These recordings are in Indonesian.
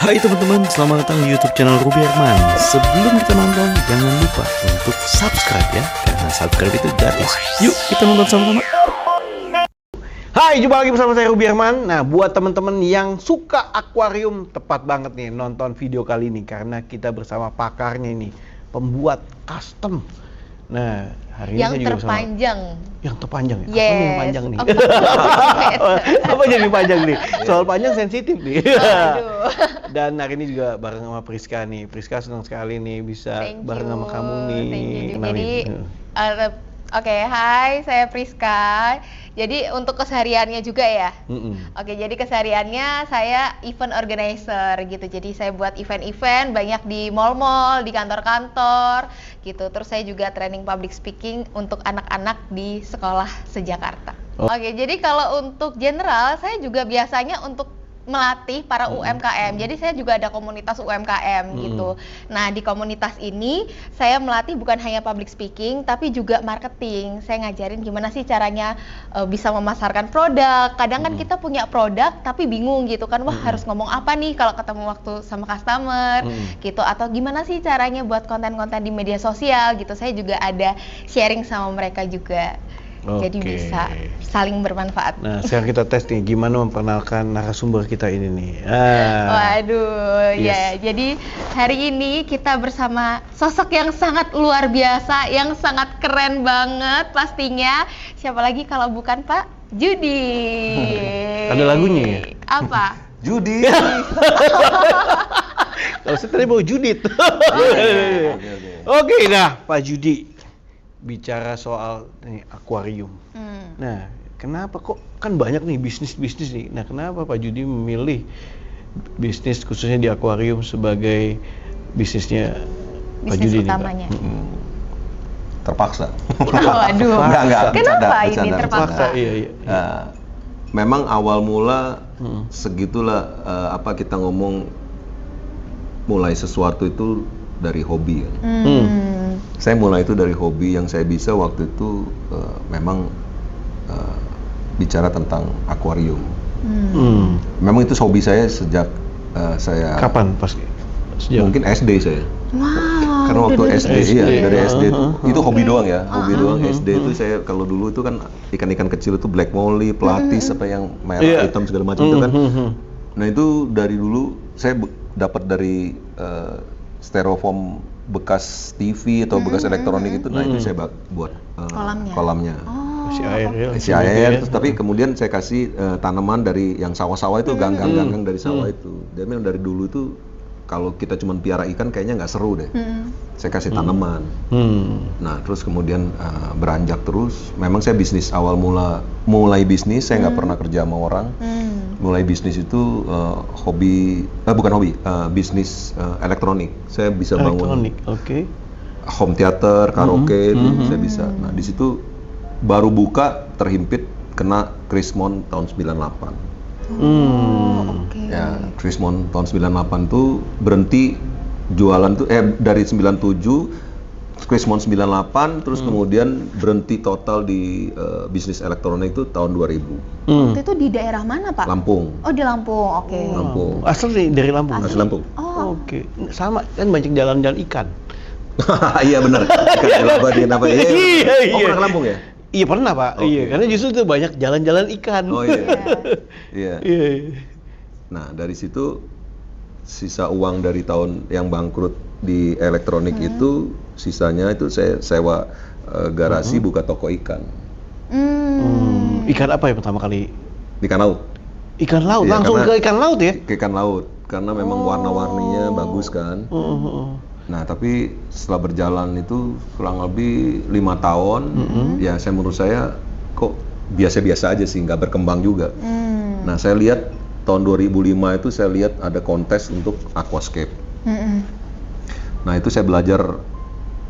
Hai teman-teman, selamat datang di YouTube channel Ruby Herman. Sebelum kita nonton, jangan lupa untuk subscribe ya, karena subscribe itu gratis. Yuk kita nonton sama-sama. Hai, jumpa lagi bersama saya Ruby Herman. Nah, buat teman-teman yang suka akuarium, tepat banget nih nonton video kali ini karena kita bersama pakarnya ini, pembuat custom. Nah, hari ini yang saya juga terpanjang. Yang terpanjang ya? Yes. Apa yang panjang nih? Oh, Apa jadi panjang nih? Soal panjang sensitif nih. Aduh. Dan hari ini juga bareng sama Priska nih. Priska senang sekali nih bisa Thank bareng you. sama kamu nih. Thank you. Kenalin. Jadi, oke, hai, saya Priska. Jadi untuk kesehariannya juga ya. Oke, jadi kesehariannya saya event organizer gitu. Jadi saya buat event-event banyak di mall-mall, di kantor-kantor gitu. Terus saya juga training public speaking untuk anak-anak di sekolah sejakarta. Oke, jadi kalau untuk general saya juga biasanya untuk melatih para UMKM. Jadi saya juga ada komunitas UMKM gitu. Nah, di komunitas ini saya melatih bukan hanya public speaking tapi juga marketing. Saya ngajarin gimana sih caranya bisa memasarkan produk. Kadang kan kita punya produk tapi bingung gitu kan. Wah, harus ngomong apa nih kalau ketemu waktu sama customer gitu, atau gimana sih caranya buat konten-konten di media sosial gitu. Saya juga ada sharing sama mereka juga. Jadi bisa saling bermanfaat. Nah, sekarang kita tes nih gimana memperkenalkan narasumber kita ini nih. Waduh, Yes. ya. Jadi hari ini kita bersama sosok yang sangat luar biasa, yang sangat keren banget pastinya. Siapa lagi kalau bukan Pak Judi. Ada lagunya ya? Apa? Judi. Kalau saya tadi mau Judit. Oke, nah Pak Judi bicara soal nih, akuarium. Nah, kenapa kok kan banyak nih bisnis nih. Nah, kenapa Pak Judi memilih bisnis khususnya di akuarium sebagai bisnisnya Pak Bisnis Judi utamanya. Terpaksa. Waduh. Enggak. Kenapa ini bercanda. terpaksa? Iya. Memang awal mula segitulah kita ngomong mulai sesuatu itu dari hobi. Saya mulai itu dari hobi yang saya bisa waktu itu memang bicara tentang akuarium. Memang itu hobi saya sejak saya Kapan pas? Sejak mungkin SD saya. Wow. Karena waktu dari SD, dari SD itu hobi doang ya, hobi doang. SD itu saya kalau dulu itu kan ikan-ikan kecil itu black molly, pelatis apa yang merah, hitam segala macam itu kan. Nah itu dari dulu saya dapat dari styrofoam bekas TV atau bekas elektronik itu, nah itu saya buat kolamnya. isi Isi air, terus tapi kemudian saya kasih tanaman dari yang sawah-sawah itu, ganggang dari sawah itu. Dia memang dari dulu itu kalau kita cuma piara ikan kayaknya nggak seru deh. Saya kasih tanaman. Nah terus kemudian beranjak terus. Memang saya bisnis awal mulai bisnis saya nggak pernah kerja sama orang. Mulai bisnis itu bukan hobi, bisnis elektronik. Saya bisa bangun home theater, karaoke itu saya bisa. Nah di situ baru buka terhimpit kena Krismon tahun 98. Ya, Krismon tahun 98 tuh berhenti jualan tuh dari 97 Krismon 98 terus kemudian berhenti total di bisnis elektronik itu tahun 2000. Waktu itu di daerah mana, Pak? Lampung. Oh, di Lampung. Oke. Lampung. Asli dari Lampung. Asli Lampung. Oh. Oke. Sama kan banyak jalan-jalan ikan. Iya benar. Ikan abadi apa ya? Iya. Oh, pernah ke Lampung ya? Iya pernah Pak. Iya, karena justru tuh banyak jalan-jalan ikan. Oh iya. Iya. Iya. Nah, dari situ sisa uang dari tahun yang bangkrut di elektronik itu, sisanya itu saya sewa garasi buka toko ikan. Ikan apa ya pertama kali? Ikan laut. Ikan laut, Iya, langsung ke ikan laut ya? Ke ikan laut, karena memang warna-warninya bagus kan. Nah, tapi setelah berjalan itu kurang lebih 5 tahun, ya menurut saya kok biasa-biasa aja sih, nggak berkembang juga. Nah, saya lihat tahun 2005 itu saya lihat ada kontes untuk aquascape. Nah, itu saya belajar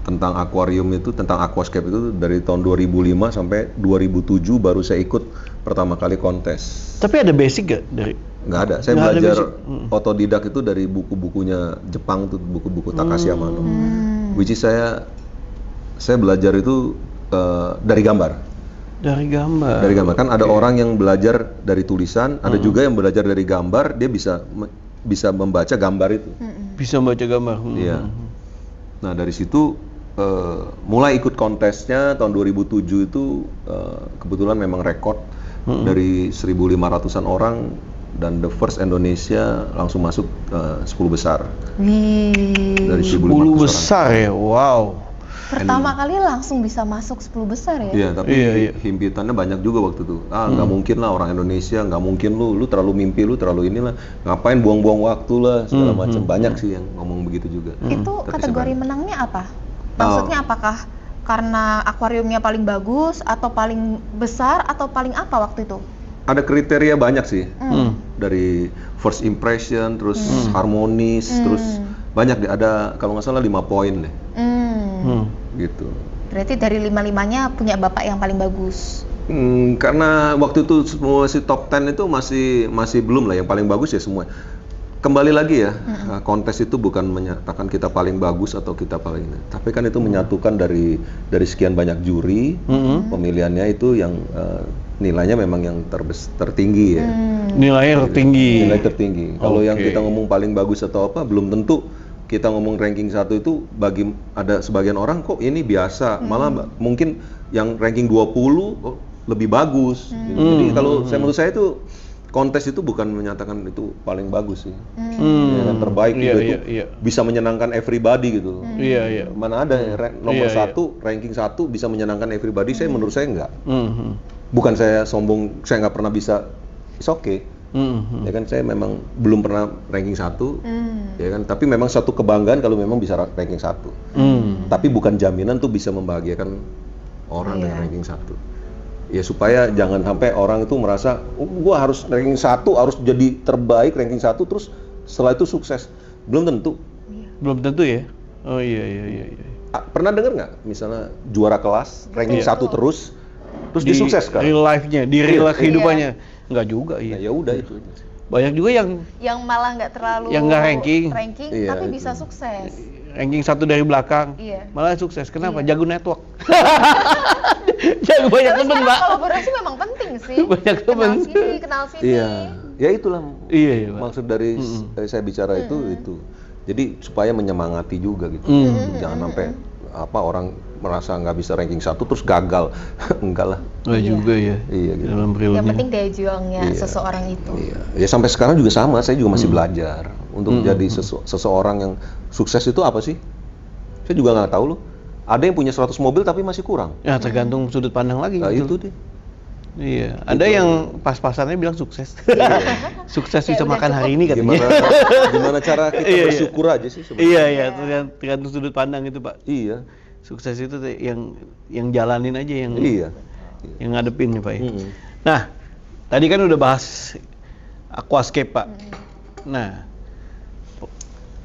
tentang akuarium itu, tentang aquascape itu dari tahun 2005 sampai 2007 baru saya ikut pertama kali kontes. Tapi ada basic gak dari? Nggak ada, saya belajar otodidak itu dari buku-bukunya Jepang tuh, buku-buku Takashi Amano. Which is saya belajar itu dari gambar. Dari gambar. Dari gambar kan ada orang yang belajar dari tulisan, ada juga yang belajar dari gambar, dia bisa bisa membaca gambar itu. Bisa membaca gambar. Iya. Nah dari situ mulai ikut kontesnya tahun 2007 itu kebetulan memang rekor dari 1.500-an orang dan the first Indonesia langsung masuk 10 besar. Dari 10 besar ya, wow. Pertama kali langsung bisa masuk 10 besar ya? Iya, tapi himpitannya banyak juga waktu itu. Nggak mungkin lah orang Indonesia, nggak mungkin lu terlalu mimpi, lu terlalu inilah, ngapain buang-buang waktu lah, segala macam. Banyak sih yang ngomong begitu juga. Itu kategori menangnya apa? Maksudnya apakah karena akuariumnya paling bagus, atau paling besar, atau paling apa waktu itu? Ada kriteria banyak sih, dari first impression, terus harmonis, terus banyak deh. Ada kalau nggak salah 5 poin deh. Gitu. Berarti dari 5-5-nya punya bapak yang paling bagus. Karena waktu itu semua si top 10 itu masih belum lah, yang paling bagus ya semua. Kembali lagi ya, kontes itu bukan menyatakan kita paling bagus atau kita paling ini, tapi kan itu menyatukan dari sekian banyak juri, pemilihannya itu yang nilainya memang yang tertinggi ya. Nilainya tertinggi. Nilai tertinggi. Kalau yang kita ngomong paling bagus atau apa, belum tentu. Kita ngomong ranking 1 itu ada sebagian orang kok ini biasa, malah mungkin yang ranking 20 lebih bagus. Jadi kalau menurut saya itu kontes itu bukan menyatakan itu paling bagus sih. Yang terbaik itu bisa menyenangkan everybody gitu. Mana ada nomor 1, ranking 1 bisa menyenangkan everybody, menurut saya enggak. Bukan saya sombong, saya nggak pernah bisa, it's okay. Ya kan saya memang belum pernah ranking 1, ya kan. Tapi memang satu kebanggaan kalau memang bisa ranking 1. Tapi bukan jaminan tuh bisa membahagiakan orang dengan ranking 1. Ya supaya jangan sampai orang itu merasa, gua harus ranking 1, harus jadi terbaik ranking 1, terus setelah itu sukses. Belum tentu. Belum tentu ya. Oh iya. Pernah dengar nggak, misalnya juara kelas ranking 1 terus dia sukses kan? Real life-nya, di real life kehidupannya. Enggak juga, iya. Ya udah itu. Banyak juga yang malah nggak terlalu yang nggak ranking tapi bisa sukses. Ranking 1 dari belakang, malah sukses. Kenapa? Jago network. Jago banyak teman, Mbak. Kolaborasi memang penting sih. Banyak teman. Kenal sini. Iya. Ya itulah. Iya, maksud dari saya bicara itu. Jadi supaya menyemangati juga gitu. Jangan sampai orang merasa nggak bisa ranking 1 terus gagal. Enggak lah. Enggak juga ya. Iya gitu. Dalam perilaku. Yang penting daya juangnya seseorang itu. Iya. Ya sampai sekarang juga sama, saya juga masih belajar untuk menjadi seseorang yang sukses itu apa sih? Saya juga nggak tahu loh. Ada yang punya 100 mobil tapi masih kurang. Ya tergantung sudut pandang lagi. Nah, itu deh. Iya, ada yang pas-pasannya bilang sukses. Sukses bisa makan hari ini katanya. Gimana cara kita bersyukur aja sih sebenarnya. Iya, tergantung sudut pandang itu, Pak. Iya. Sukses itu yang jalanin aja, yang ngadepin ya, Pak. Nah, tadi kan udah bahas aquascape, Pak. Nah,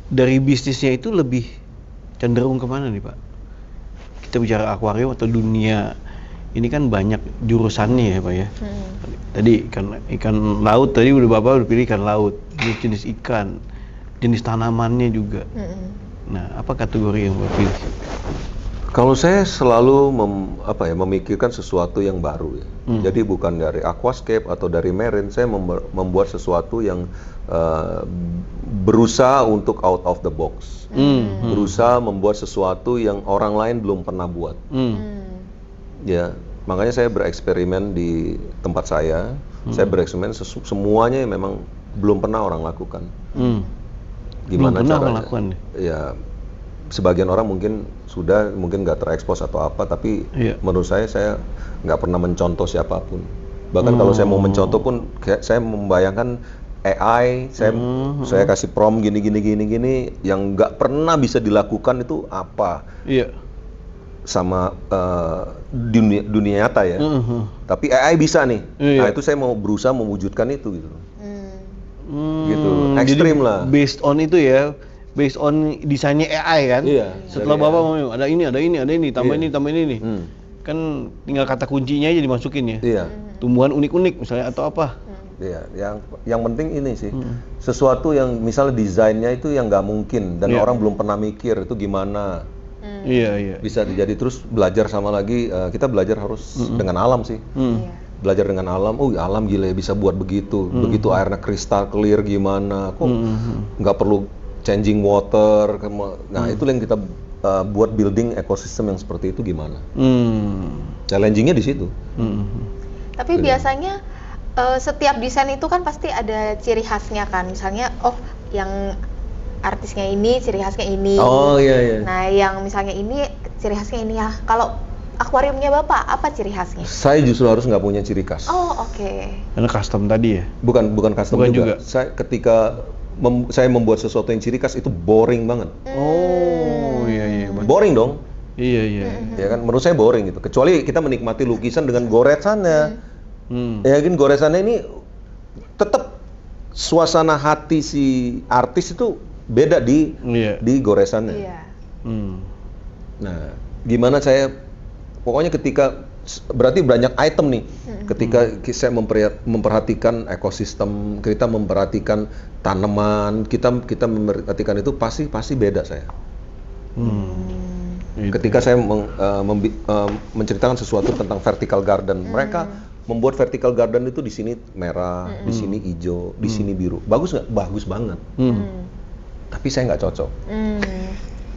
dari bisnisnya itu lebih cenderung kemana nih, Pak? Kita bicara akuarium atau dunia ini kan banyak jurusannya ya, Pak ya. Tadi ikan laut, tadi Bapak udah pilih ikan laut, jenis ikan, jenis tanamannya juga. Nah, apa kategori yang Bapak pilih? Kalau saya selalu memikirkan sesuatu yang baru ya. Jadi bukan dari aquascape atau dari marine, saya membuat sesuatu yang berusaha untuk out of the box. Berusaha membuat sesuatu yang orang lain belum pernah buat. Ya, makanya saya bereksperimen di tempat saya. Saya bereksperimen semuanya yang memang belum pernah orang lakukan. Gimana caranya? Ya, sebagian orang mungkin nggak terekspos atau apa, tapi menurut saya nggak pernah mencontoh siapapun. Bahkan kalau saya mau mencontoh pun, saya membayangkan AI, saya kasih prompt gini yang nggak pernah bisa dilakukan itu apa? Sama dunia nyata ya. Tapi AI bisa nih. Nah itu saya mau berusaha mewujudkan itu gitu. Gitu. Ekstrim lah. Based on itu ya. Based on desainnya AI kan. Setelah Bapak mau ada ini, tambah ini. Kan tinggal kata kuncinya aja dimasukin ya. Tumbuhan unik-unik misalnya atau apa. Iya, yang penting ini sih. Sesuatu yang misalnya desainnya itu yang nggak mungkin dan orang belum pernah mikir itu gimana. Iya. Bisa jadi terus belajar sama lagi, kita belajar harus dengan alam sih. belajar dengan alam. Oh, alam gila ya bisa buat begitu. Begitu airnya kristal clear gimana? Kok nggak perlu changing water? Nah, itu yang kita buat building ekosistem yang seperti itu gimana? Challenging-nya di situ. Tapi biasanya setiap desain itu kan pasti ada ciri khasnya kan. Misalnya, yang artisnya ini ciri khasnya ini. Oh iya. Nah, yang misalnya ini ciri khasnya ini ya. Kalau akuariumnya Bapak, apa ciri khasnya? Saya justru harus nggak punya ciri khas. Oh, oke. Karena custom tadi ya? Bukan custom Bukan juga. Saya ketika saya membuat sesuatu yang ciri khas itu boring banget. Oh, iya. Boring dong. Iya. Ya kan, menurut saya boring gitu. Kecuali kita menikmati lukisan dengan goresannya. Ya kan, goresannya ini tetap suasana hati si artis itu beda di goresannya. Iya. Nah, gimana saya pokoknya ketika berarti banyak item nih. Ketika saya memperhatikan ekosistem, kita memperhatikan tanaman, kita memperhatikan itu pasti beda saya. Ketika saya menceritakan sesuatu tentang vertical garden, mereka membuat vertical garden itu di sini merah, di sini hijau, di sini biru. Bagus nggak? Bagus banget. Tapi saya nggak cocok.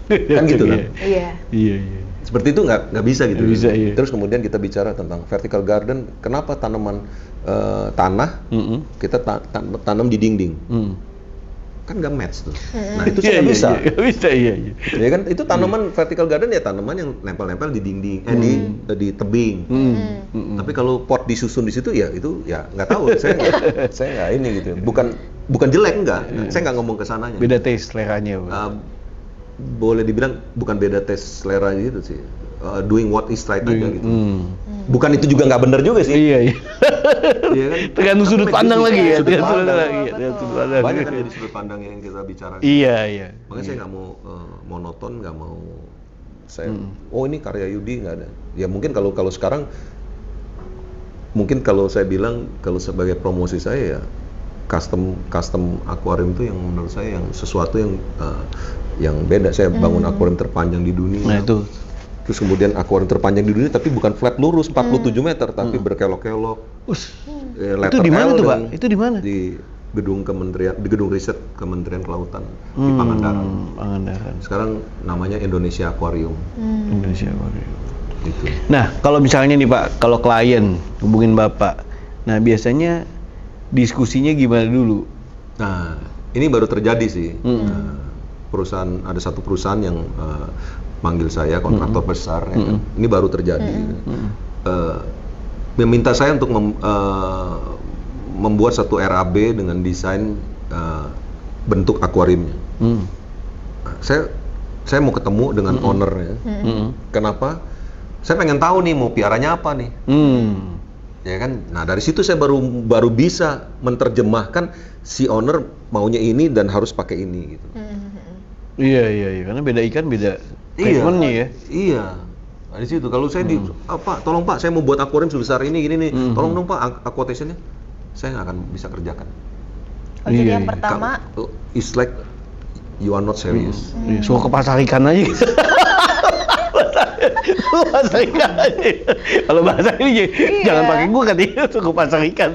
Kan gitu kan? Iya. Seperti itu nggak bisa gitu. Bisa, iya. Terus kemudian kita bicara tentang vertical garden. Kenapa tanaman tanah kita tanam di dinding? Kan nggak match tuh. Nah itu saya nggak bisa. Nggak bisa, iya. Ya kan itu tanaman vertical garden ya tanaman yang nempel-nempel di dinding, di tebing. Tapi kalau pot disusun di situ ya itu ya nggak tahu. saya nggak ini gitu. Bukan jelek enggak. Saya nggak ngomong ke sananya. Beda taste seleranya. Boleh dibilang bukan beda tes selera gitu sih, doing what is right aja gitu. Bukan itu juga nggak benar juga sih. Iya kan? Tergantung sudut pandang lagi ya. Banyak kan dari sudut pandang yang kita bicarakan. Iya. Makanya saya nggak mau monoton, nggak mau saya. Oh ini karya Yudi nggak ada. Ya mungkin kalau sekarang, mungkin kalau saya bilang kalau sebagai promosi saya ya custom akuarium itu yang menurut saya yang sesuatu yang beda. Saya bangun akuarium terpanjang di dunia. Nah itu. Terus kemudian akuarium terpanjang di dunia tapi bukan flat lurus 47 meter tapi berkelok-kelok. Itu di mana tuh, Pak? Itu di mana? Di gedung riset Kementerian Kelautan di Pangandaran. Sekarang namanya Indonesia Aquarium. Indonesia Aquarium. Itu. Nah, kalau misalnya nih Pak, kalau klien hubungin Bapak. Nah, biasanya diskusinya gimana dulu? Nah, ini baru terjadi sih. Ada satu perusahaan yang manggil saya, kontraktor besar, ya kan? Ini baru terjadi. Meminta saya untuk membuat satu RAB dengan desain bentuk akuariumnya. Saya mau ketemu dengan ownernya. Kenapa? Saya pengen tahu nih mau piaranya apa nih. Ya kan? Nah dari situ saya baru bisa menerjemahkan si owner maunya ini dan harus pakai ini gitu. Iya, karena beda ikan beda treatmentnya ya. Iya. Nah, di situ kalau saya tolong Pak, saya mau buat akuarium sebesar ini gini nih. Tolong dong Pak aquatation-nya. Saya nggak akan bisa kerjakan. Jadi yang pertama it's like you are not serious. Suka ke pasar ikan aja. Pasar ikan aja. Kalau bahasa ini jangan pakai gua katanya, suka pasar ikan.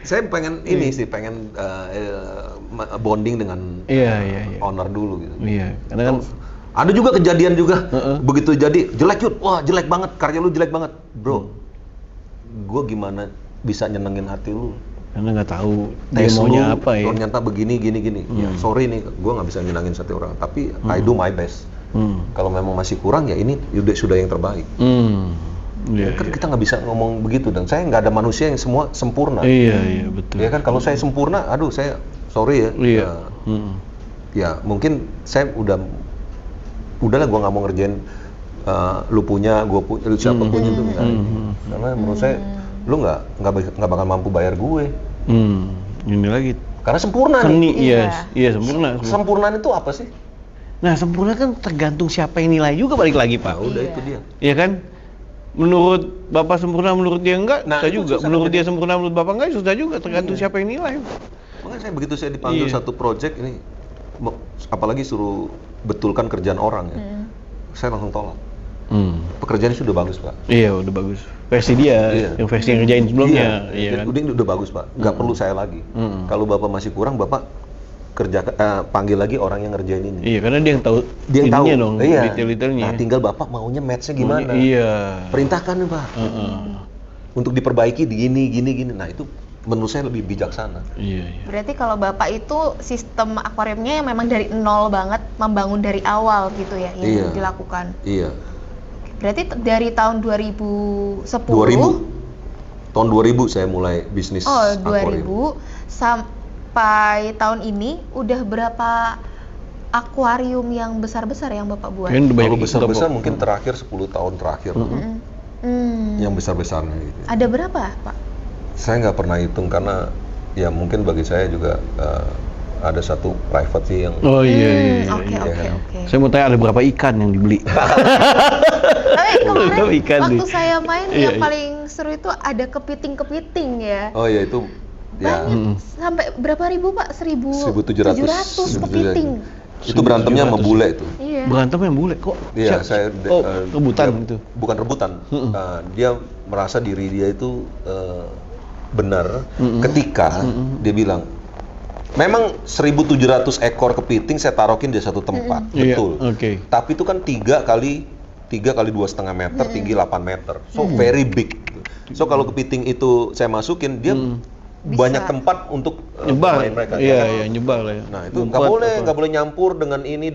Saya pengen pengen bonding dengan owner dulu gitu. Iya, karena kan ada juga kejadian juga begitu jadi jelek Yud, wah jelek banget, karya lu jelek banget, bro. Gua gimana bisa nyenengin hati lu? Karena nggak tahu dia maunya apa ya. Ternyata begini. Ya, sorry nih, gua nggak bisa nyenengin hati orang, tapi I do my best. Kalau memang masih kurang ya ini sudah yang terbaik. Kan kita nggak bisa ngomong begitu dan saya nggak ada manusia yang semua sempurna. Iya betul. Ya kan kalau saya sempurna, aduh saya sorry ya. Iya. Ya mungkin saya udahlah gue nggak mau ngerjain lu punya, gue punya, lu siapa punya itu enggak. Karena menurut saya lu nggak bakal mampu bayar gue. Ini lagi. Karena sempurna Seni, nih. Iya sempurna. Sempurnaan itu apa sih? Nah sempurna kan tergantung siapa yang nilai juga balik lagi Pak. Udah itu dia. Iya kan? Menurut Bapak sempurna, menurut dia enggak, susah juga. Menurut dia sempurna, menurut Bapak enggak, susah juga. Tergantung siapa yang nilai. Makanya begitu saya dipanggil satu project ini, apalagi suruh betulkan kerjaan orang ya, saya langsung tolak. Pekerjaannya sudah bagus, Pak. Iya, udah bagus. Versi dia, yang versi yang ngerjain sebelumnya. Iya kan? Udah bagus, Pak. Nggak perlu saya lagi. Kalau Bapak masih kurang, Bapak panggil lagi orang yang ngerjain ini. Iya, karena dia yang tahu ininya dong, detail-detailnya. Nah, tinggal Bapak maunya match-nya gimana. Iya. Perintahkan nih, Pak. Untuk diperbaiki di gini. Nah, itu menurut saya lebih bijaksana. Iya. Berarti kalau Bapak itu sistem akuariumnya yang memang dari nol banget, membangun dari awal gitu ya, yang dilakukan. Iya. Berarti dari tahun 2010? 2000. Tahun 2000 saya mulai bisnis akuarium. 2000 sampai tahun ini udah berapa akuarium yang besar-besar yang Bapak buat? Kalau besar-besar mungkin terakhir 10 tahun terakhir. Yang besar-besarnya gitu. Ada berapa, Pak? Saya nggak pernah hitung karena ya mungkin bagi saya juga ada satu private sih yang. Oh iya. Oke. Saya mau tanya ada berapa ikan yang dibeli? Tapi kemarin ikan waktu saya main yang paling seru itu ada kepiting ya. Oh iya itu. Banyak, sampai berapa ribu Pak? 1.700 kepiting. Itu berantemnya sama bule itu. Iya. Berantemnya sama bule kok? Iya, rebutan itu. Bukan rebutan. Dia merasa diri dia itu benar ketika dia bilang, memang 1.700 ekor kepiting saya taruhin di satu tempat, betul. Tapi itu kan 3 kali 2,5 meter, tinggi 8 meter, so very big. So kalau kepiting itu saya masukin, dia banyak tempat untuk nyebar mereka. Iya, nyebar lah ya. Nah itu nggak boleh nyampur dengan ini.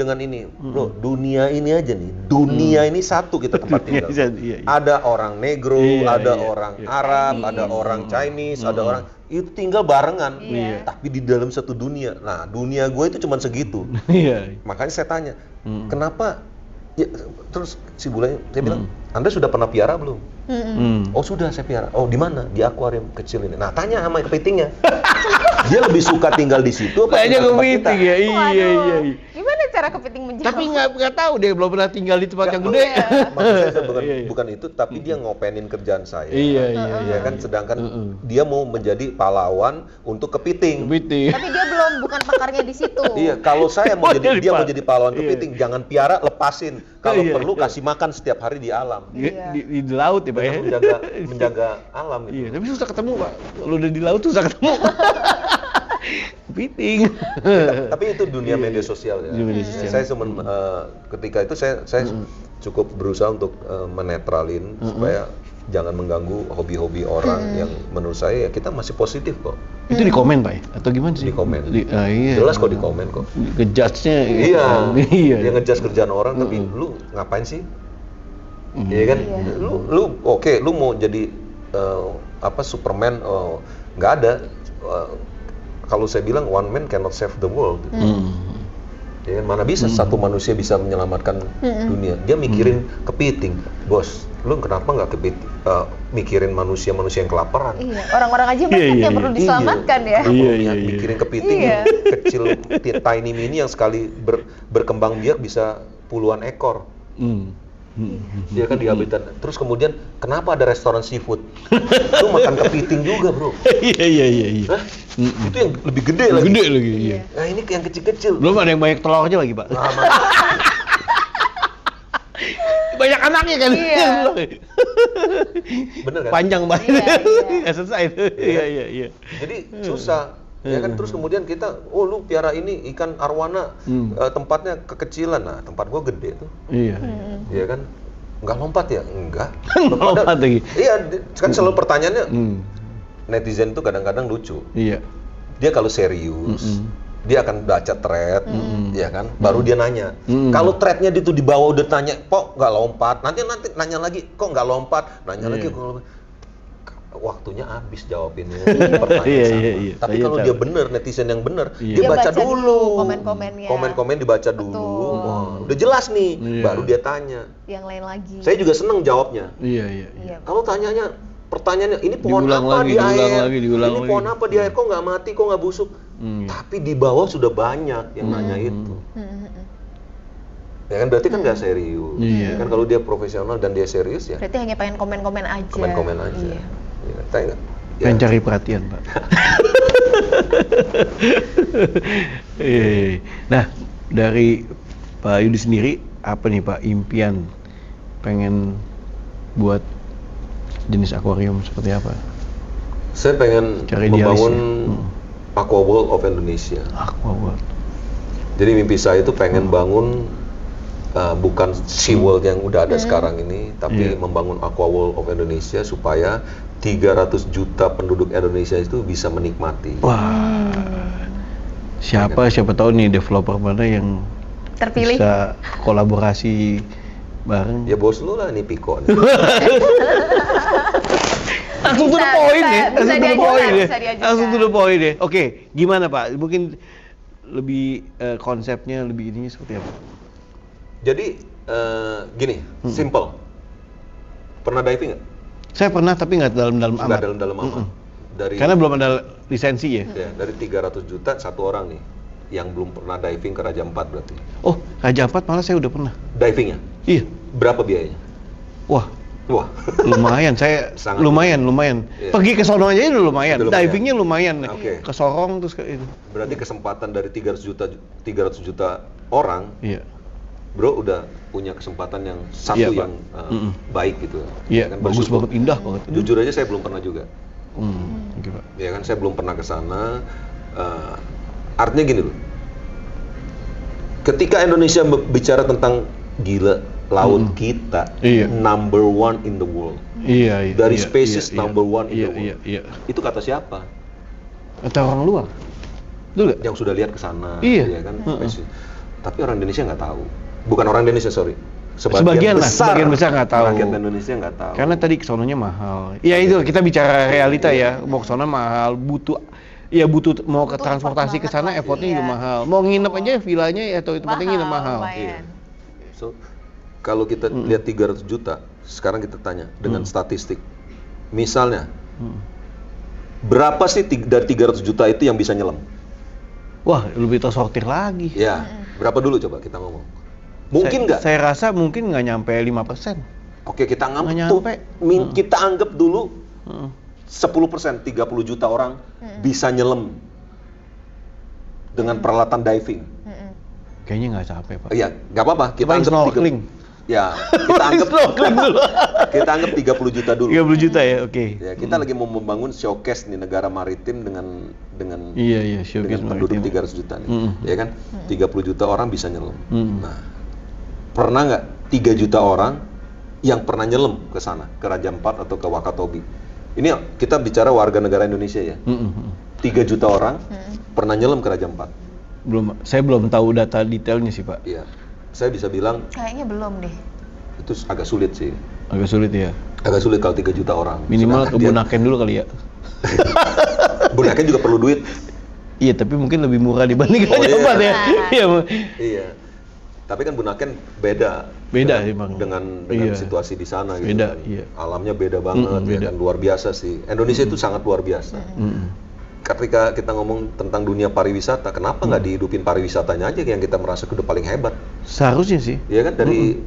Bro, dunia ini aja nih, dunia ini satu kita tempat tinggal. Ada orang negro, ada orang Arab, ada orang Chinese, ada orang itu tinggal barengan. Tapi di dalam satu dunia. Nah dunia gue itu cuma segitu. Makanya saya tanya, kenapa? Ya, terus si bule saya bilang, Anda sudah pernah piara belum? Oh sudah saya piara. Oh di mana? Di akuarium kecil ini. Nah tanya sama kepitingnya. Dia lebih suka tinggal di situ apa di tempat kita? Iya. Gimana cara kepiting menjawab? Tapi nggak tahu dia belum pernah tinggal di tempat yang gede. Maksudnya bukan itu, tapi dia ngopenin kerjaan saya. Iya kan, sedangkan dia mau menjadi pahlawan untuk kepiting. Tapi dia bukan pakarnya di situ. Iya, kalau saya mau dia mau jadi pahlawan kepiting, jangan piara, lepasin. Kalau perlu kasih makan setiap hari di alam. Di laut ya Pak ya. Menjaga alam gitu. Iya, tapi susah ketemu Pak. Kalau udah di laut susah ketemu. Kepiting. Tapi itu dunia media sosial ya. Saya cuma ketika itu saya cukup berusaha untuk menetralin supaya jangan mengganggu hobi-hobi orang yang menurut saya ya kita masih positif kok. Itu di komen Pak ya? Atau gimana sih? Di komen. Iya. Jelas kok di komen kok. Ngejudge-nya. Iya. Dia ngejudge kerjaan orang tapi lu ngapain sih? Iya kan? Lu oke, lu mau jadi Superman, nggak ada. Kalau saya bilang one man cannot save the world. Ya, mana bisa satu manusia bisa menyelamatkan dunia? Dia mikirin kepiting, bos. Lu kenapa nggak mikirin manusia yang kelaparan? Iya. Orang-orang aja banyak yang perlu diselamatkan ya. Iya. Mikirin kepiting kecil, tiny mini yang sekali berkembang biak bisa puluhan ekor. Dia kan di habitat. Terus kemudian kenapa ada restoran seafood? Lu makan kepiting juga, Bro. Iya. Hah? Itu yang lebih gede lagi. Iya. Nah, ini yang kecil-kecil. Belum ada yang banyak telurnya lagi, Pak. Banyak anaknya kan. Iya. Bener kan? Panjang banget. Iya. Selesai itu. Iya. Jadi susah. Ya kan, terus kemudian kita, lu piara ini ikan arwana, tempatnya kekecilan. Nah, tempat gua gede tuh. Iya kan? Nggak lompat ya? Enggak. Lompat lagi. Iya, kan selalu pertanyaannya, netizen tuh kadang-kadang lucu. Iya. Dia kalau serius, dia akan baca thread, ya kan? Baru dia nanya. Kalau threadnya itu di bawah udah tanya, kok nggak lompat? Nanti nanya lagi, kok nggak lompat? Nanya lagi, kok nggak lompat? Waktunya habis jawabinnya pertanyaan sama. Tapi kalau dia bener, netizen yang bener, dia baca dulu komen-komennya. Komen-komen dibaca dulu. Wah, udah jelas nih, baru dia tanya. Yang lain lagi. Saya juga seneng jawabnya. Iya. Kalau pertanyaannya, ini pohon apa di air? Ini pohon apa di air? Kok nggak mati? Kok nggak busuk? Tapi di bawah sudah banyak yang nanya itu. Ya kan, berarti kan nggak serius. Ya kan, kalau dia profesional dan dia serius ya. Berarti hanya pengen komen-komen aja. Komen-komen aja. Iya. Pengen cari perhatian, Pak. Nah, dari Pak Yudi sendiri, apa nih Pak impian pengen buat jenis akuarium seperti apa? Saya pengen Cara membangun idealisnya. Aqua World of Indonesia. Aqua World. Jadi mimpi saya itu pengen bangun bukan Sea World yang udah ada sekarang ini, tapi membangun Aqua World of Indonesia supaya 300 juta penduduk Indonesia itu bisa menikmati. Wah. Siapa tahu nih developer mana yang Terpilih. bisa kolaborasi bareng. Ya bos lu lah nih Piko. Langsung to the point ya. Langsung to the point ya. Oke, gimana Pak? Mungkin lebih konsepnya lebih ininya seperti apa? Jadi gini, simple. Pernah diving nggak? Saya pernah tapi nggak dalam-dalam Nggak amat. dalam-dalam amat. Karena belum ada lisensi ya. Ya, dari 300 juta satu orang nih yang belum pernah diving ke Raja Ampat berarti. Oh, Raja Ampat malah saya udah pernah. Divingnya? Iya. Berapa biayanya? Wah, Wah, lumayan. Saya Sangat lumayan. Iya. Pergi ke sono aja udah lumayan. Udah lumayan. Divingnya lumayan. Oke. Ke Sorong terus ke itu. berarti kesempatan dari 300 juta orang, Iya. bro udah punya kesempatan yang satu Iya, Pak. yang baik gitu. Iya, Ya kan, bagus bersyukur. banget, indah banget. Jujur aja saya belum pernah juga. Oke, Pak. Ya kan, saya belum pernah ke sana. Artinya gini loh. Ketika Indonesia bicara tentang gila laut kita, Iya. number one in the world. Iya. Dari iya, species iya, number one in iya, the world. Iya. Itu kata siapa? Atau orang luar? Betul nggak? Yang sudah lihat ke sana, Iya. ya kan? Spesies. Tapi orang Indonesia nggak tahu. Bukan orang Indonesia, sorry. Sebagian besar nggak tahu. Rakyat Indonesia nggak tahu. Karena tadi kesononya mahal. Ya itu kita bicara realita ya. Mau kesana mahal, butuh mau ke Butuh transportasi ke effort sana banget effortnya pasti, juga iya. mahal. Mau nginep aja villanya atau tempatnya nginep mahal. lumayan. So, kalau kita lihat 300 juta, sekarang kita tanya dengan statistik. Misalnya, berapa sih dari 300 juta itu yang bisa nyelam? Wah, lebih tersortir lagi. Ya, berapa dulu coba kita ngomong? Mungkin nggak? Saya rasa mungkin nggak nyampe 5%. Oke, kita Nggak anggap tuh, nyampe. kita anggap dulu Heeh. 10%, 30 juta orang bisa nyelam dengan peralatan diving. Kayaknya nggak capek, Pak. Iya, nggak apa-apa. Kita Paling anggap snorkeling. Ya, kita anggap Snorkeling dulu. kita anggap 30 juta dulu. 30 juta ya, oke. Ya, kita lagi mau membangun showcase nih negara maritim dengan Iya, showcase dengan penduduk maritim. 300 juta nih. Ya kan? 30 juta orang bisa nyelam. Mm. Nah, pernah nggak 3 juta orang yang pernah nyelam ke sana, ke Raja Ampat atau ke Wakatobi? Ini kita bicara warga negara Indonesia ya. 3 juta orang pernah nyelam ke Raja Ampat. Saya belum tahu data detailnya sih, Pak. Iya. Saya bisa bilang Kayaknya belum deh. itu agak sulit sih. Agak sulit ya. Agak sulit kalau 3 juta orang. Minimal ke Sedangkan dia- Bunaken dulu kali ya. Bunaken juga perlu duit. Iya, tapi mungkin lebih murah dibanding Oh, Raja iya. Ampat ya. Iya. Iya. Tapi kan Bunaken beda. Beda dengan, emang. dengan Iya. situasi di sana gitu. Beda, kan. iya. Alamnya beda banget, ya beda. kan luar biasa sih. Indonesia itu sangat luar biasa. Ketika kita ngomong tentang dunia pariwisata, kenapa nggak dihidupin pariwisatanya aja yang kita merasa udah paling hebat? Seharusnya sih. Ya kan dari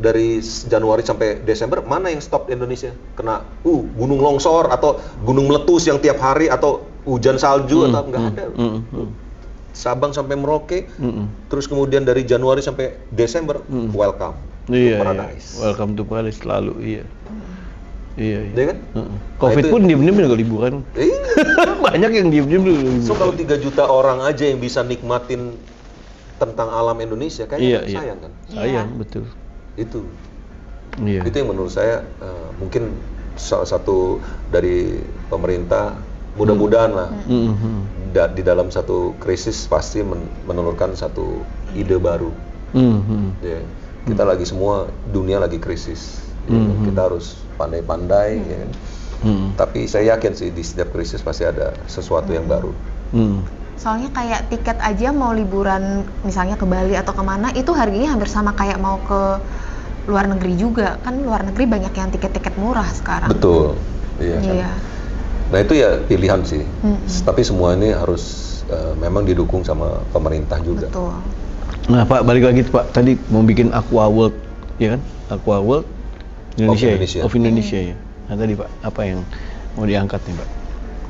Januari sampai Desember mana yang stop di Indonesia? Kena gunung longsor atau gunung meletus yang tiap hari atau hujan salju atau nggak ada. Sabang sampai Merauke, terus kemudian dari Januari sampai Desember, welcome to Iya, paradise. iya. Welcome to paradise selalu, iya. Iya, iya. Ya kan? Covid itu- pun diem-diem juga liburan. Banyak yang diem-diem dulu liburan. So kalau 3 juta orang aja yang bisa nikmatin tentang alam Indonesia, kayaknya Iya. sayang kan? Sayang, betul. Itu Iya. yang menurut saya mungkin salah satu dari pemerintah, mudah-mudahan lah di dalam satu krisis pasti menelurkan satu ide baru. Ya, kita lagi semua dunia lagi krisis. Ya kan? Kita harus pandai-pandai. Ya kan? Tapi saya yakin sih di setiap krisis pasti ada sesuatu yang baru. Soalnya kayak tiket aja mau liburan misalnya ke Bali atau kemana itu harganya hampir sama kayak mau ke luar negeri juga. Kan luar negeri banyak yang tiket-tiket murah sekarang. Betul. Iya. Kan? Iya. Nah itu ya pilihan sih. Tapi semua ini harus memang didukung sama pemerintah juga. Betul. Nah, Pak, balik lagi Pak. Tadi mau bikin Aqua World, ya kan? Aqua World Indonesia, Indonesia. of Indonesia ya. Nah, tadi Pak, apa yang mau diangkat nih, Pak?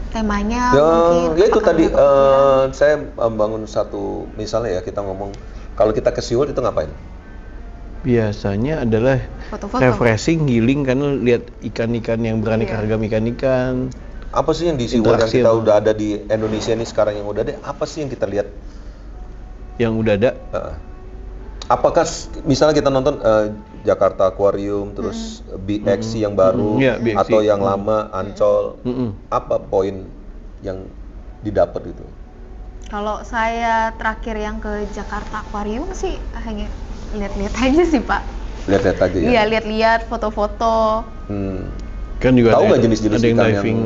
Temanya Ya, mungkin ya itu akan tadi berikutnya. saya membangun satu, misalnya ya kita ngomong kalau kita ke SeaWorld itu ngapain? biasanya adalah Foto-foto. refreshing, healing, karena lihat ikan-ikan yang beraneka ragam ikan-ikan. Apa sih yang di SeaWorld yang Interaksi kita apa? udah ada di Indonesia ini sekarang yang udah ada? Apa sih yang kita lihat? Yang udah ada. Apakah misalnya kita nonton Jakarta Aquarium, terus BXC yang baru, Iya, BXC. atau yang lama Ancol, Mm-mm. apa poin yang didapat itu? Kalau saya terakhir yang ke Jakarta Aquarium sih hanya lihat-lihat aja sih Pak. Lihat-lihat aja ya. Iya, lihat-lihat foto-foto. Kan juga Tahu ada nggak jenis-jenis ada yang ikan diving.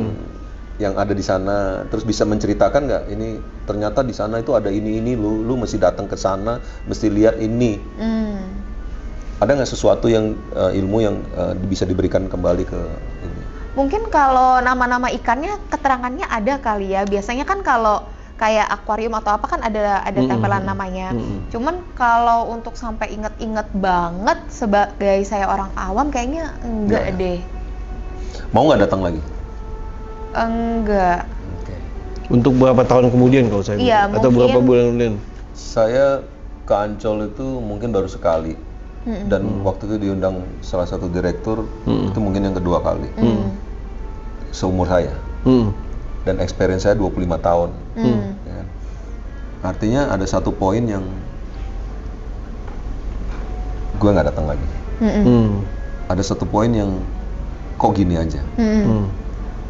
yang ada di sana? Terus bisa menceritakan nggak? Ini ternyata di sana itu ada ini lu mesti datang ke sana, mesti lihat ini. Ada nggak sesuatu yang ilmu yang bisa diberikan kembali ke ini? Mungkin kalau nama-nama ikannya keterangannya ada kali ya. Biasanya kan kalau kayak akuarium atau apa kan ada tempelan namanya. Cuman kalau untuk sampai inget-inget banget sebagai saya orang awam kayaknya enggak deh. Mau nggak datang lagi? Enggak. Untuk berapa tahun kemudian kalau saya Iya, atau mungkin. berapa bulan kemudian? Saya ke Ancol itu mungkin baru sekali. Dan waktu itu diundang salah satu direktur, itu mungkin yang kedua kali. Seumur saya. Dan experience saya 25 tahun. Ya kan? Artinya ada satu poin yang gue nggak datang lagi. Ada satu poin yang kok gini aja.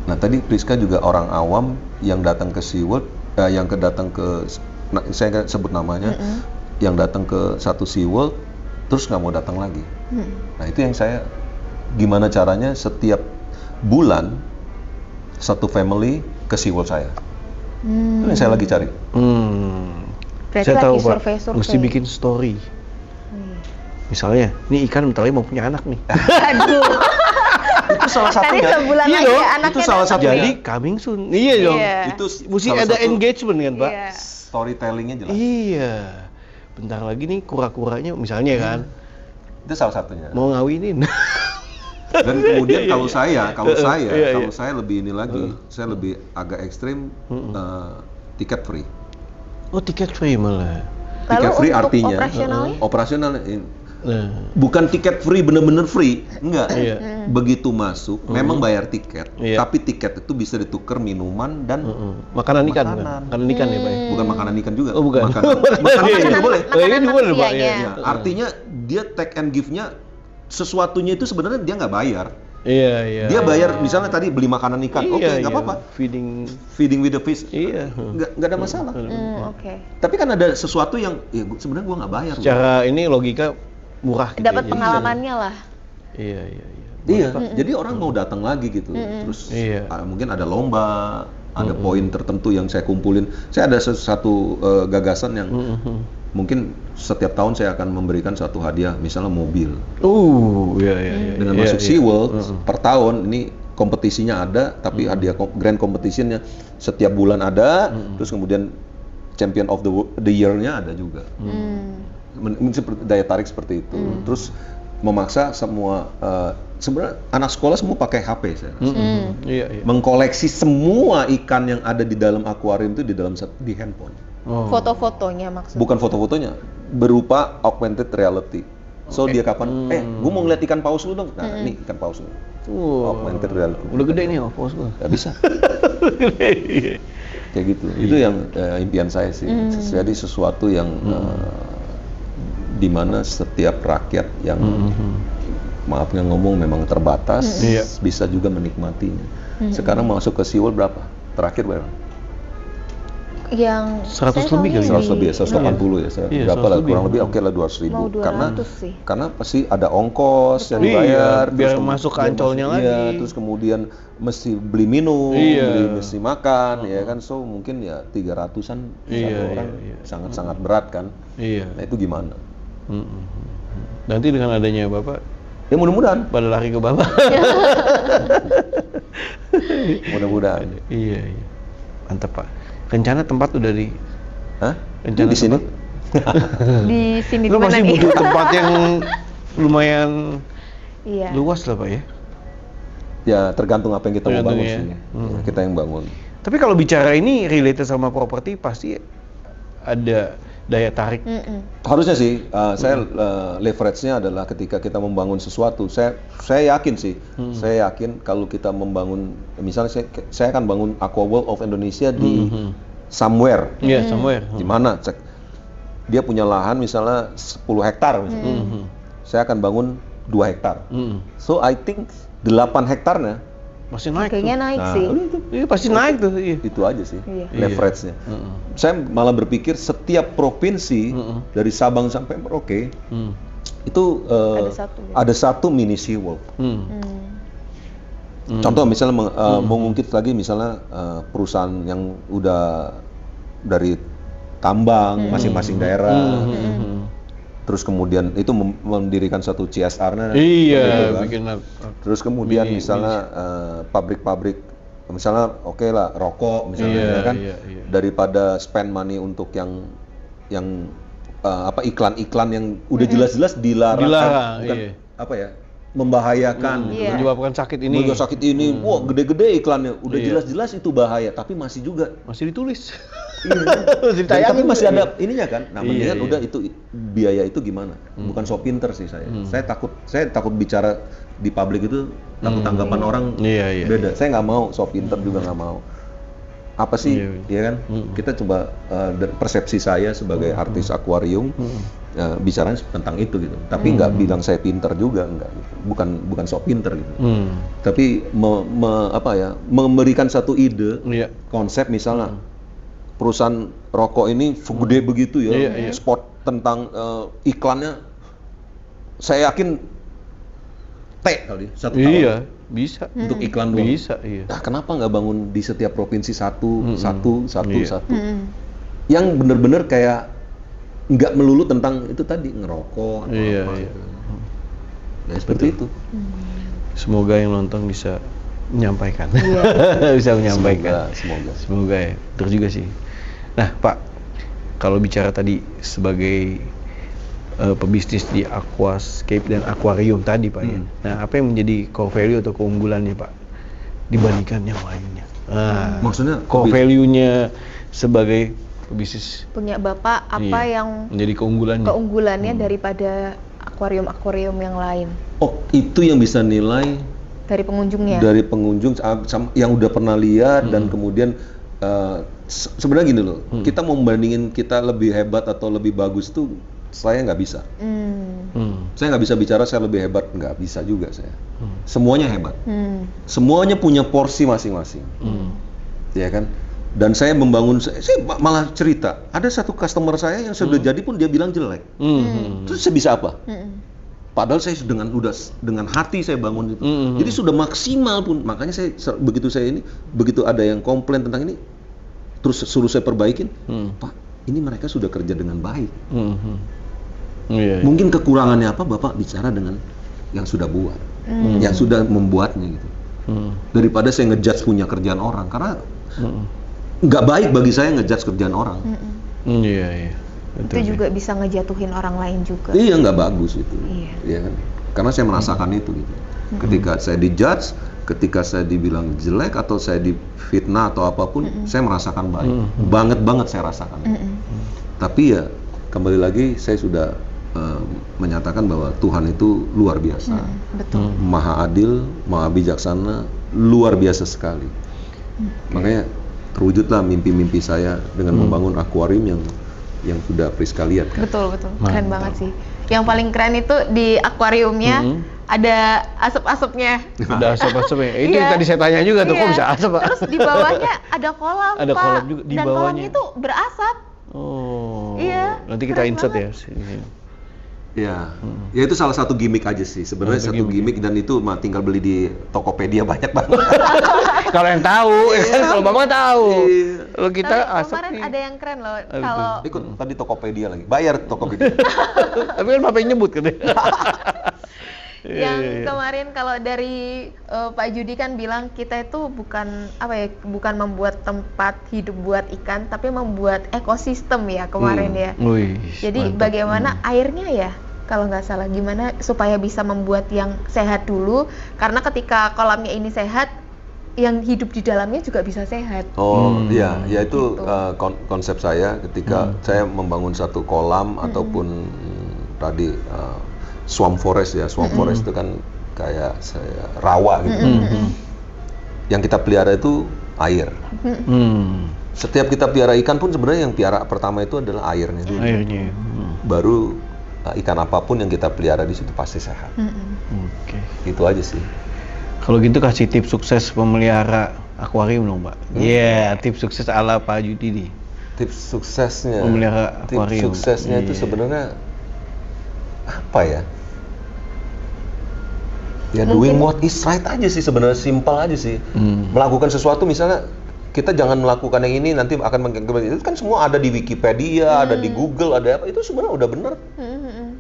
Nah tadi Priska juga orang awam yang datang ke SeaWorld, yang datang ke, saya nggak sebut namanya, yang datang ke satu SeaWorld, terus nggak mau datang lagi. Nah itu yang saya, gimana caranya setiap bulan satu family ke SeaWorld saya. Itu yang saya lagi cari. Berarti Saya lagi tahu Pak, survei-survei. mesti bikin story. Misalnya, nih ikan bentar lagi mau punya anak nih. Aduh. Itu salah Tadi satunya. sebulan Iya lagi dong, anaknya itu salah datang satu. nih. Jadi coming soon. Iya dong. Iya. Itu Mesti salah ada satu engagement kan Pak? Iya. storytellingnya jelas. Iya. Bentar lagi nih kura-kuranya misalnya kan Itu salah satunya. mau ngawinin. Dan kemudian kalau saya Iya. lebih ini lagi, saya lebih agak ekstrim, tiket free. Oh tiket free malah. Lalu Tiket free untuk artinya operasionalnya? operasional Nah, bukan tiket free bener-bener free, enggak. Iya. Begitu masuk, memang bayar tiket, Iya. tapi tiket itu bisa ditukar minuman dan makanan ikan kan? Makanan. Makanan ikan ya Pak? ya? bukan makanan ikan juga. Oh bukan. Makanan ikan juga boleh. Oh, ini juga boleh Pak siangnya. ya. Ya, artinya dia take and give-nya sesuatunya itu sebenarnya dia nggak bayar. Iya, iya. Dia bayar misalnya tadi beli makanan ikan, oke Iya, nggak iya. apa-apa. Feeding. Feeding with the fish, Iya. nggak ada masalah. Oke. Tapi kan ada sesuatu yang sebenarnya gua nggak bayar. loh. Secara ini logika murah gitu. Dapat ya, jadi- pengalamannya lah. Iya, iya, iya. Iya, jadi orang mau datang lagi gitu. Terus Iya. mungkin ada lomba, ada poin tertentu yang saya kumpulin. Saya ada satu gagasan yang mungkin setiap tahun saya akan memberikan satu hadiah, misalnya mobil. Iya, iya, iya. Dengan Iya, masuk iya. SeaWorld per tahun ini kompetisinya ada, tapi hadiah grand competition-nya setiap bulan ada, terus kemudian champion of the year-nya ada juga. Seperti daya tarik seperti itu. Terus memaksa semua sebenarnya anak sekolah semua pakai HP saya rasa. Iya, iya. Mengkoleksi semua ikan yang ada di dalam akuarium itu di handphone. Oh. Foto-fotonya maksudnya. Bukan foto-fotonya, berupa augmented reality. So dia kapan? Gue mau ngeliat ikan paus lu dong. Nah, ini ikan paus lu. Augmented reality. Udah gede nih paus gua. Gak bisa. Kayak gitu. Itu yang impian saya sih. Jadi sesuatu yang di mana setiap rakyat yang maafnya ngomong memang terbatas bisa juga menikmatinya. Sekarang masuk ke SeaWorld berapa? Terakhir berapa? Yang 100 saya lebih kali. soalnya 100 lebih ya, 180 ya. Iya, Berapa 100 lah? lebih. Kurang lebih oke lah 200.000. Mau 200 sih. Karena pasti ada ongkos yang Iya, dibayar, biar terus masuk ke kemudian Ancolnya iya, lagi. terus kemudian mesti beli minum, Iya. mesti makan, ya kan. So mungkin ya 300-an satu Iya, orang iya. sangat-sangat berat kan. Iya. Nah itu gimana? Nanti dengan adanya Bapak Ya mudah-mudahan, pada lari ke Bapak. mudah-mudahan. Iya, iya. Mantap Pak. Rencana tempat udah di Hah? Rencana Di sini? Di sini Lu di mana masih nih? butuh tempat yang lumayan Iya. luas lah Pak ya. Ya tergantung apa yang kita mau Tergantung bangun ya. sih. Ya, kita yang bangun. Tapi kalau bicara ini related sama properti pasti ada daya tarik. Harusnya sih, leverage-nya adalah ketika kita membangun sesuatu. Saya yakin sih, saya yakin kalau kita membangun, misalnya saya akan bangun Aqua World of Indonesia di somewhere. Iya, somewhere. Di mana? Dia punya lahan misalnya 10 hektar misalnya. Saya akan bangun 2 hektar. So I think 8 hektarnya masih naik. Kayaknya tuh. naik sih. Iya pasti naik tuh. Iya. Itu aja sih Iya. leverage-nya. Saya malah berpikir setiap provinsi dari Sabang sampai Merauke itu ada satu mini SeaWorld. Contoh misalnya mengungkit lagi misalnya perusahaan yang udah dari tambang masing-masing daerah. Terus kemudian itu mendirikan satu CSR-nya. Iya, kan? bikin. Terus kemudian misalnya pabrik-pabrik, misalnya oke lah rokok misalnya ya kan, daripada spend money untuk yang iklan-iklan yang udah jelas-jelas dilarang, bukan apa ya, membahayakan, menyebabkan sakit ini. Wah gede-gede iklannya, udah jelas-jelas itu bahaya, tapi masih ditulis. Tapi masih ada ininya kan. Nah, mendingan udah itu biaya itu gimana? Bukan so pinter sih saya. Saya takut bicara di publik itu takut tanggapan orang beda. Saya nggak mau so pinter juga nggak mau. Apa sih, ya kan? Kita coba persepsi saya sebagai artis akuarium bicara tentang itu gitu. Tapi nggak bilang saya pinter juga, nggak. Gitu. Bukan so pinter gitu. Tapi memberikan satu ide, konsep misalnya. Perusahaan rokok ini gede begitu ya, spot tentang iklannya, saya yakin kali 1 tahun. Iya, bisa. Untuk iklan doang. Bisa, iya. Nah, kenapa nggak bangun di setiap provinsi satu. Yang bener-bener kayak nggak melulu tentang itu tadi, ngerokok atau apa gitu. Ya, seperti itu. Semoga yang nonton bisa menyampaikan. Bisa menyampaikan. Semoga ya. Terus juga sih. Nah, Pak, kalau bicara tadi sebagai pebisnis di aquascape dan akuarium tadi, Pak ya. Nah, apa yang menjadi core value atau keunggulannya, Pak, dibandingkan yang lainnya? Maksudnya core value-nya sebagai pebisnis Punya Bapak apa yang menjadi keunggulannya daripada akuarium-akuarium yang lain? Oh, itu yang bisa nilai dari pengunjungnya? Dari pengunjung yang udah pernah lihat dan kemudian sebenarnya gini loh, kita mau membandingin kita lebih hebat atau lebih bagus itu saya nggak bisa. Saya nggak bisa bicara saya lebih hebat, nggak bisa juga saya. Semuanya hebat. Semuanya punya porsi masing-masing. Ya kan? Dan saya membangun, saya malah cerita, ada satu customer saya yang sudah jadi pun dia bilang jelek. Terus saya bisa apa? Padahal saya dengan hati saya bangun itu. Jadi sudah maksimal pun, makanya begitu ada yang komplain tentang ini, terus suruh saya perbaikin, Pak, ini mereka sudah kerja dengan baik. Mungkin kekurangannya apa, Bapak bicara dengan yang sudah buat, yang sudah membuatnya gitu. Daripada saya ngejudge punya kerjaan orang, karena nggak baik bagi saya ngejudge kerjaan orang. Betul, itu juga bisa ngejatuhin orang lain juga. Iya, nggak bagus itu. Iya kan? Karena saya merasakan itu gitu. Ketika saya dijudge, ketika saya dibilang jelek atau saya difitnah atau apapun, saya merasakan baik. Banget saya rasakan. Tapi ya kembali lagi saya sudah menyatakan bahwa Tuhan itu luar biasa. Betul. Maha adil, maha bijaksana, luar biasa sekali. Makanya terwujudlah mimpi-mimpi saya dengan membangun akuarium yang sudah Priska lihat kan? Betul. Keren banget sih. Yang paling keren itu di akuariumnya ada asap-asapnya. Ada asap-asapnya. Itu yang tadi saya tanya juga tuh, kok bisa asap, Pak? Terus di bawahnya ada kolam, ada Pak. kolam juga di dan bawahnya. kolamnya itu berasap. Oh. Iya. Nanti kita insert banget. ya. Ya, ya itu salah satu gimmick aja sih. Sebenarnya satu gimmick dan itu tinggal beli di Tokopedia banyak banget. Kalau yang tahu, kalau Mama tahu. Kalau kita asap kemarin nih. ada yang keren loh. Kalau Ikut tadi Tokopedia lagi, bayar Tokopedia. Tapi kan Bapak yang nyebut kan. yang kemarin kalau dari Pak Judi kan bilang kita itu bukan membuat tempat hidup buat ikan, tapi membuat ekosistem ya kemarin ya. Jadi mantap. Bagaimana airnya ya, kalau nggak salah, gimana supaya bisa membuat yang sehat dulu, karena ketika kolamnya ini sehat, yang hidup di dalamnya juga bisa sehat. Oh iya, ya itu Gitu. konsep saya ketika saya membangun satu kolam ataupun tadi swamp forest ya. Swamp forest itu kan kayak rawa gitu. Yang kita pelihara itu air. Setiap kita pelihara ikan pun sebenarnya yang piara pertama itu adalah airnya. Airnya. Baru ikan apapun yang kita pelihara di situ pasti sehat. Oke. Itu aja sih. Kalau gitu kasih tips sukses memelihara akuarium dong, Pak. Iya, tips sukses ala Pak Yudi nih. Tips suksesnya. Memelihara Tips akuarium. suksesnya itu sebenarnya apa ya? Ya doing what is right aja sih sebenarnya, simpel aja sih. Melakukan sesuatu misalnya kita jangan melakukan yang ini nanti akan itu kan semua ada di Wikipedia, ada di Google, ada apa itu sebenarnya udah bener.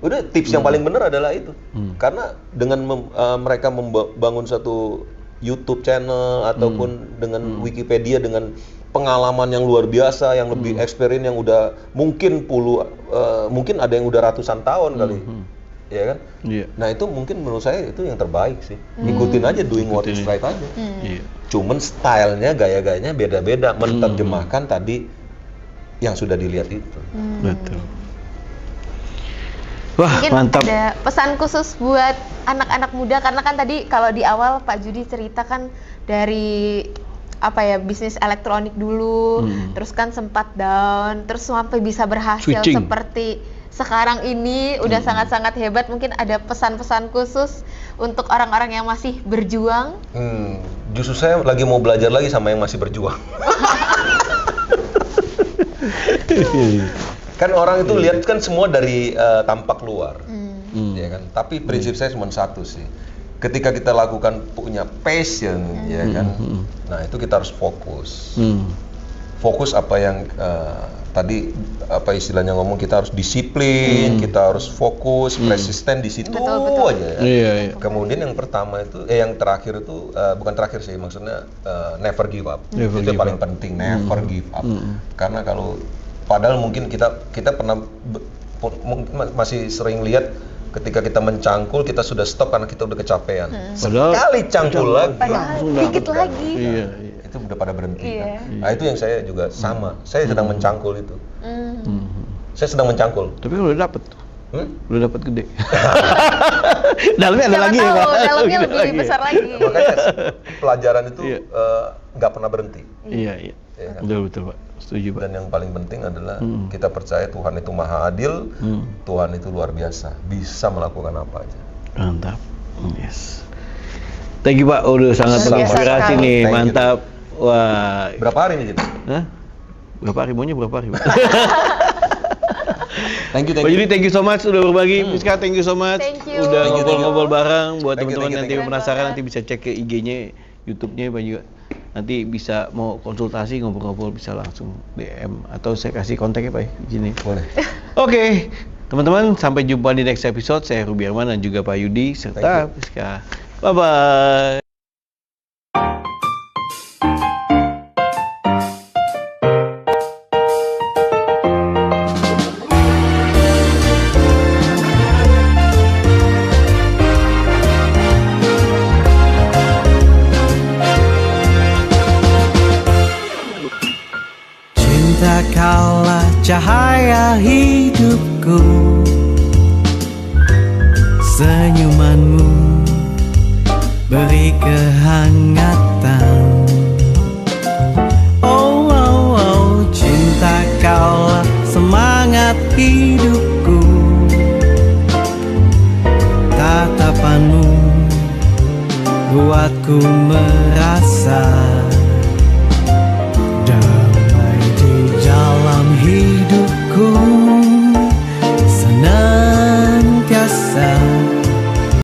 Udah tips yang paling bener adalah itu. Karena dengan mereka membangun satu YouTube channel ataupun dengan Wikipedia dengan pengalaman yang luar biasa, yang lebih experience yang udah mungkin mungkin ada yang udah ratusan tahun kali. Ya kan? Iya. Nah itu mungkin menurut saya itu yang terbaik sih. Ikutin aja doing what is right aja. Iya. Cuman stylenya, gaya-gayanya beda-beda, menerjemahkan tadi yang sudah dilihat itu. Betul. Wah, Mungkin mantap. ada pesan khusus buat anak-anak muda, karena kan tadi kalau di awal Pak Judi cerita kan dari bisnis elektronik dulu, terus kan sempat down, terus sampai bisa berhasil Switching. seperti sekarang ini udah sangat-sangat hebat. Mungkin ada pesan-pesan khusus untuk orang-orang yang masih berjuang. Justru saya lagi mau belajar lagi sama yang masih berjuang. Kan orang itu lihat kan semua dari tampak luar, ya kan. Tapi prinsip saya cuma satu sih. Ketika kita lakukan punya passion, ya kan. Nah itu kita harus fokus. Fokus apa yang tadi apa istilahnya ngomong, kita harus disiplin, kita harus fokus, persisten di situ Betul. aja. Ya. Iya. Kemudian yang pertama itu, yang terakhir itu bukan terakhir sih, maksudnya never give up. Never Itu give yang paling penting, never give up. Karena kalau padahal mungkin kita pernah masih sering lihat ketika kita mencangkul kita sudah stop karena kita udah kecapean. Sekali cangkul lagi, Dikit lagi. Iya. itu udah pada berhenti. Iya. Kan? Nah itu yang saya juga sama. Saya sedang mencangkul itu. Saya sedang mencangkul. Tapi kalau udah dapet, udah dapet gede. Dalamnya ada Siapa lagi ya, tahu, Pak? dalamnya Ada lebih lagi ya? besar lagi. Makanya pelajaran itu Iya. nggak pernah berhenti. Iya. Ya kan? Betul, Pak. Setuju, Pak. Dan yang paling penting adalah kita percaya Tuhan itu maha adil, Tuhan itu luar biasa, bisa melakukan apa aja. Mantap. Yes. Thank you, Pak. Udah sangat Luar biasa menginspirasi sekali. nih. Thank you. Mantap. Wah. Berapa hari nih gitu? Hah? Berapa hari? Maunya berapa hari, Pak? Thank you, Pak Yudi, thank you so much udah berbagi. Priska, thank you so much. Thank you. Udah Thank you, ngobrol-ngobrol bareng. Buat Thank you, teman-teman thank you, nanti thank you. penasaran, nanti bisa cek ke IG-nya, YouTube-nya Pak juga. Nanti bisa mau konsultasi, ngobrol-ngobrol bisa langsung DM atau saya kasih kontaknya Pak ya, di sini. Boleh. Oke, teman-teman, sampai jumpa di next episode. Saya Ruby Arman dan juga Pak Yudi serta Priska. Bye-bye. Cinta kaulah cahaya hidupku, senyumanmu beri kehangatan. Oh, oh, oh, cinta kaulah semangat hidupku, tatapanmu buatku merasa damai di dalam hidupku.